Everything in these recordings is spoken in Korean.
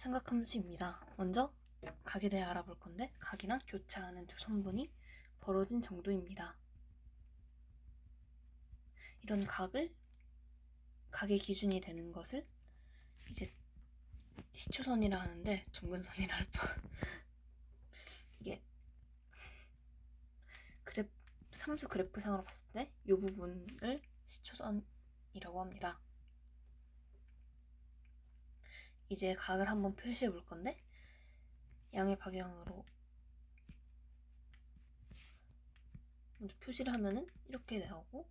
삼각함수입니다. 먼저 각에 대해 알아볼 건데, 각이랑 교차하는 두 선분이 벌어진 정도입니다. 이런 각의 기준이 되는 것을 이제 시초선이라 하는데, 점근선이라 할 뻔. 이게 함수 그래프상으로 봤을 때 이 부분을 시초선이라고 합니다. 이제 각을 한번 표시해 볼 건데, 양의 방향으로 먼저 표시를 하면은 이렇게 나오고,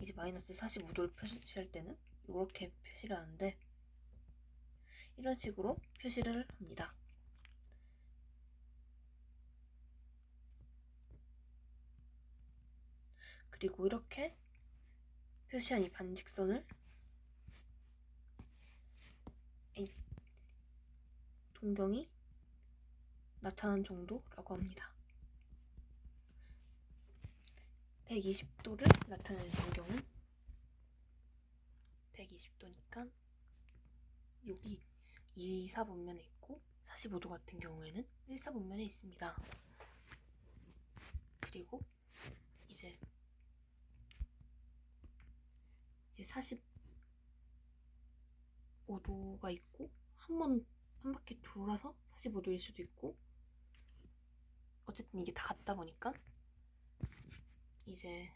이제 마이너스 45도를 표시할 때는 이렇게 표시를 하는데, 이런 식으로 표시를 합니다. 그리고 이렇게 표시한 이 반직선을 동경이 나타나는 정도라고 합니다. 120도를 나타내는 동경은 120도니까 여기 2,4분면에 있고, 45도 같은 경우에는 1,4분면에 있습니다. 그리고 이제 45도가 있고, 한 바퀴 돌아서 45도일 수도 있고, 어쨌든 이게 다 같다 보니까 이제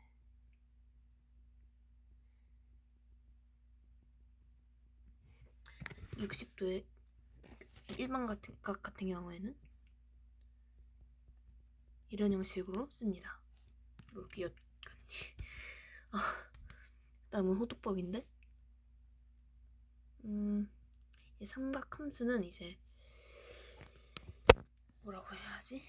60도의 일반 각 같은 경우에는 이런 형식으로 씁니다. 이렇게 다음은 호도법인데, 이 삼각함수는 이제 뭐라고 해야 하지?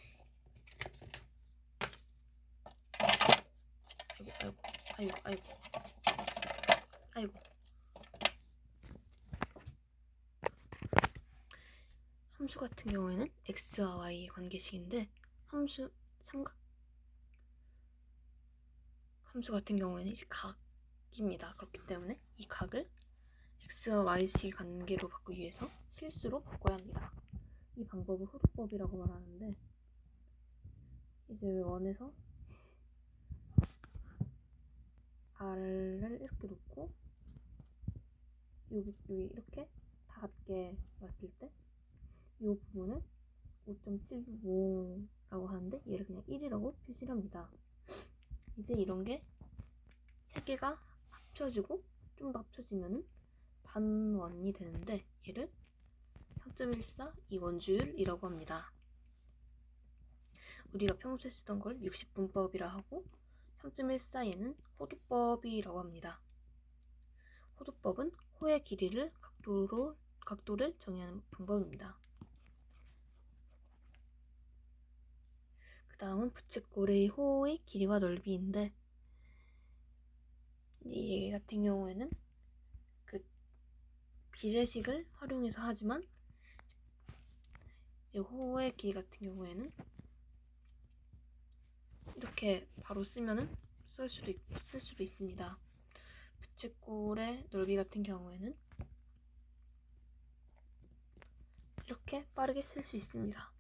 아이고. 함수 같은 경우에는 x와 y의 관계식인데, 함수 같은 경우에는 이제 각입니다. 그렇기 때문에 이 각을 x와 y식 관계로 바꾸기 위해서 실수로 바꿔야 합니다. 이 방법을 호도법이라고 말하는데, 이제 원에서 r을 이렇게 놓고 여기 이렇게 다 같게 놨을 때 이 부분을 5.75라고 하는데, 얘를 그냥 1이라고 표시를 합니다. 이제 이런 게 3개가 합쳐지고 좀 더 합쳐지면은 반원이 되는데, 얘를 3.14 이원주율이라고 합니다. 우리가 평소에 쓰던 걸 60분법이라 하고, 3.14얘는 호도법이라고 합니다. 호도법은 호의 길이를 각도를 정의하는 방법입니다. 그 다음은 부채꼴의 호의 길이와 넓이인데, 얘 같은 경우에는 그 비례식을 활용해서 하지만, 이 호의 길이 같은 경우에는 이렇게 바로 쓰면은 쓸 수도 있습니다. 부채꼴의 넓이 같은 경우에는 이렇게 빠르게 쓸 수 있습니다.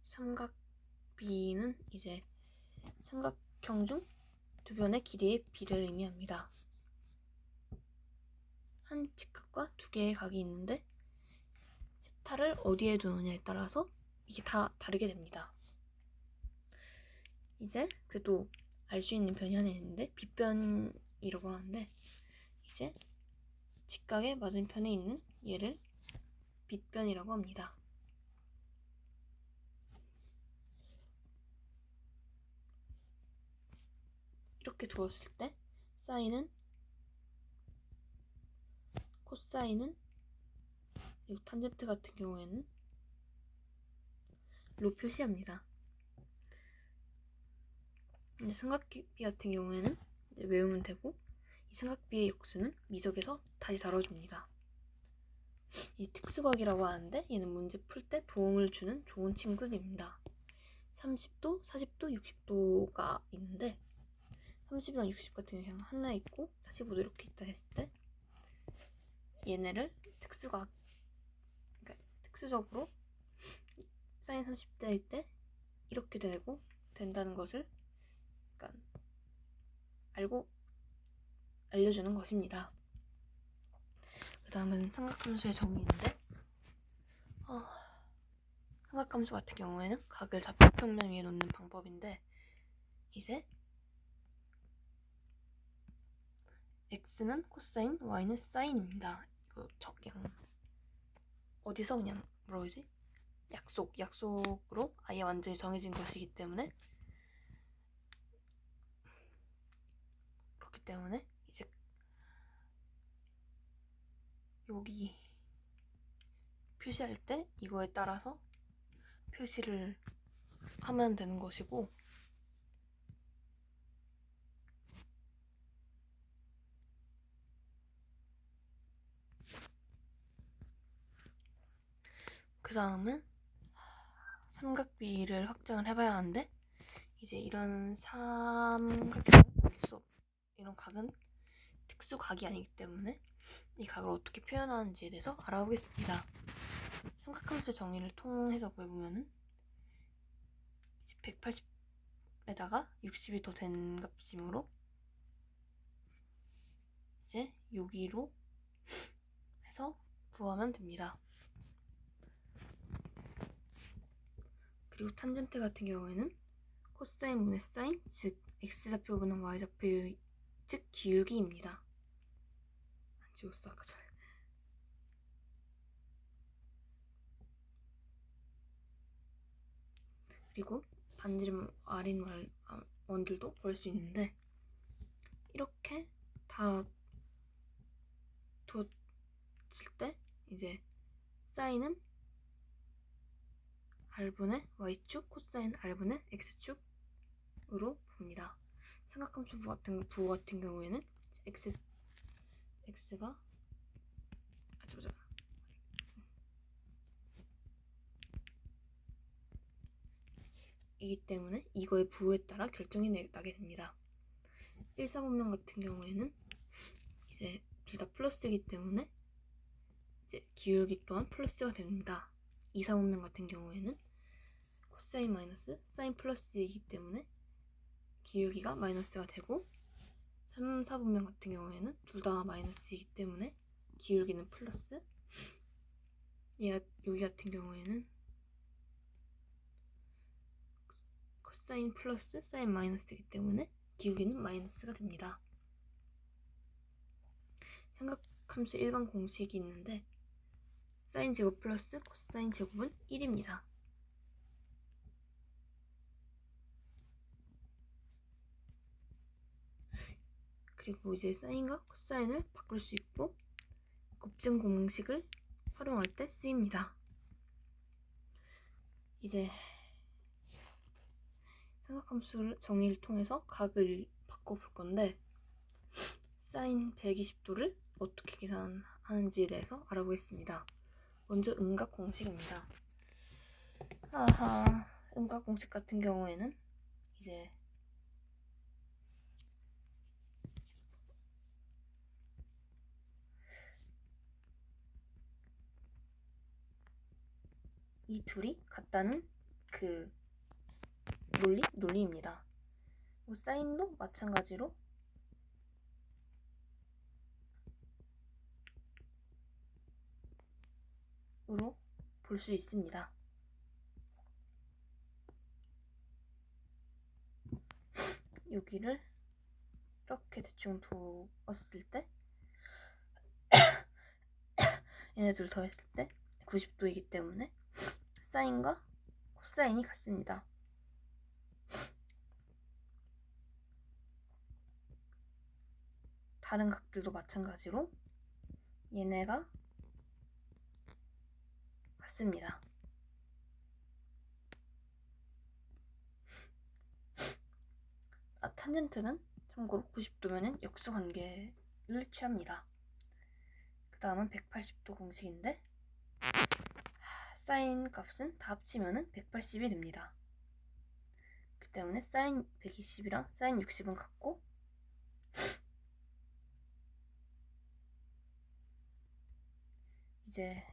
삼각비는 이제 삼각형 중 두 변의 길이의 비례를 의미합니다. 한 직각과 두 개의 각이 있는데, 세타를 어디에 두느냐에 따라서 이게 다 다르게 됩니다. 이제 그래도 알 수 있는 변이 하나 있는데, 빗변이라고 하는데, 이제 직각의 맞은편에 있는 얘를 빗변이라고 합니다. 이렇게 두었을 때 사인은, 코사인은, 그리고 탄젠트 같은 경우에는 로 표시합니다. 근데 삼각비 같은 경우에는 외우면 되고, 이 삼각비의 역수는 미적에서 다시 다뤄줍니다. 이 특수각이라고 하는데, 얘는 문제 풀 때 도움을 주는 좋은 친구입니다. 30도, 40도, 60도가 있는데, 30이랑 60 같은 경우는 하나 있고 45도 이렇게 있다 했을 때, 얘네를 그러니까 특수적으로 사인 30대일 때 이렇게 된다는 것을 그러니까 알려주는 것입니다. 그 다음은 삼각함수의 정의인데 삼각함수 같은 경우에는 각을 좌표평면 위에 놓는 방법인데 이제 x는 코사인, y는 사인입니다. 이거 그냥 어디서 그냥 뭐라 그러지? 약속으로 아예 완전히 정해진 것이기 때문에 그렇기 때문에 이제 여기 표시할 때 이거에 따라서 표시를 하면 되는 것이고 그 다음은 삼각비를 확장을 해봐야 하는데 이제 이런 이런 각은 특수각이 아니기 때문에 이 각을 어떻게 표현하는지에 대해서 알아보겠습니다. 삼각함수 정의를 통해서 보면은 180에다가 60이 더 된 값이므로 이제 여기로 해서 구하면 됩니다. 그리고 탄젠트 같은 경우에는 코사인 분의 사인, 즉 x좌표분은 y좌표, 즉 기울기입니다. 안 찍었어 아까 전에. 그리고 반지름 R인 원들도 구할 수 있는데 이렇게 다 뒀을 때 이제 사인은 R분의 Y축, 코사인 R분의 X축으로 봅니다. 삼각함수 부호 같은 경우에는 X가 이기 때문에 이거의 부호에 따라 결정이 나게 됩니다. 1, 4분면 같은 경우에는 이제 둘 다 플러스이기 때문에 이제 기울기 또한 플러스가 됩니다. 2, 4분면 같은 경우에는 코사인 마이너스 사인 플러스이기 때문에 기울기가 마이너스가 되고 3, 4분면 같은 경우에는 둘 다 마이너스이기 때문에 기울기는 플러스. 여기 같은 경우에는 코사인 플러스 사인 마이너스이기 때문에 기울기는 마이너스가 됩니다. 삼각함수 일반 공식이 있는데 사인 제곱 플러스 코사인 제곱은 1입니다. 그리고 이제 사인과 코사인을 바꿀 수 있고 곱셈 공식을 활용할 때 쓰입니다. 이제 삼각함수 정의를 통해서 각을 바꿔볼 건데 사인 120도를 어떻게 계산하는지에 대해서 알아보겠습니다. 먼저 음각 공식입니다. 음각 공식 같은 경우에는 이제 이 둘이 같다는 그 논리입니다. 사인도 마찬가지로 볼 수 있습니다. 여기를 이렇게 대충 두었을 때 얘네들 더했을 때 90도이기 때문에 사인과 코사인이 같습니다. 다른 각들도 마찬가지로 얘네가 같습니다. 탄젠트는 참고로 90도면은 역수관계를 취합니다. 그 다음은 180도 공식인데 사인 값은 다 합치면은 180이 됩니다. 그 때문에 사인 120이랑 사인 60은 같고 이제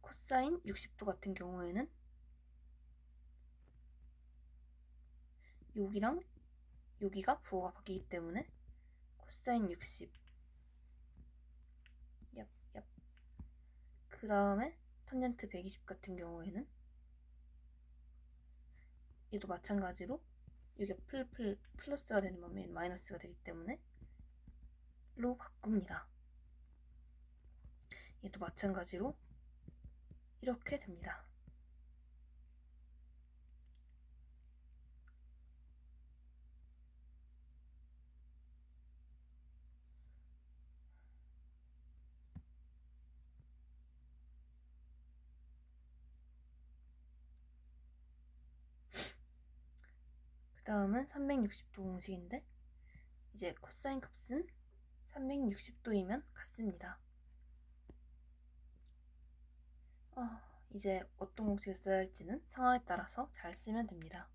코사인 60도 같은 경우에는 여기랑 여기가 부호가 바뀌기 때문에 코사인 60. 그 다음에 탄젠트 120 같은 경우에는 얘도 마찬가지로 여기가 플러스가 되는 반면 마이너스가 되기 때문에 로 바꿉니다. 얘도 마찬가지로 이렇게 됩니다. 그 다음은 360도 공식인데 이제 코사인 값은 360도이면 같습니다. 이제 어떤 공식을 써야 할지는 상황에 따라서 잘 쓰면 됩니다.